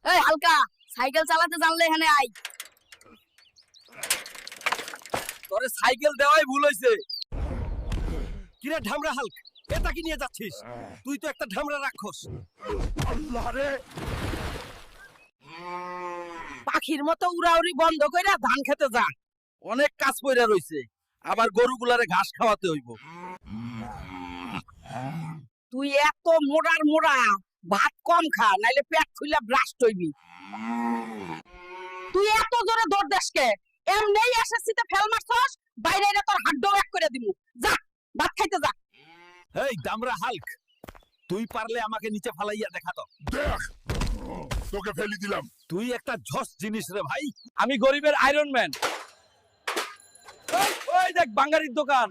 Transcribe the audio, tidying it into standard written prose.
এই হালকা সাইকেল চালাতে জানলে এখানে আই। তোরে সাইকেল দেওয়াই ভুল হইছে। কিরে ঢামরা হাল্ক, এটা কি নিয়ে যাচ্ছিস? তুই তো একটা ঢামরা রাক্ষস। আল্লাহ রে, পাখির মতো উড়াউড়ি বন্ধ কইরা ধান খেতে যা। অনেক কাজ পইরা রইছে, আবার গরুগুলারে ঘাস খাওয়াতে হইব। তুই এত মোড়ার মোড়া, ভাত কম খা নাইলে পেট ফুইলা ব্রাস্ট হইবি। তুই এত জোরে দৌড় দেশকে, এমনেই এসএসসি তে ফেল মারছস, বাইরে এনে তোর হাড্ডো এক করে দিমু। যা ভাত খাইতে যা। এই দামরা হাল্ক, তুই পারলে আমাকে নিচে ফালাইয়া দেখা তো। দেখ তোকে ফেলি দিলাম। তুই একটা ঝস জিনিস রে ভাই। আমি গরিবের আয়রন ম্যান। ওই দেখ বাঙালির দোকান।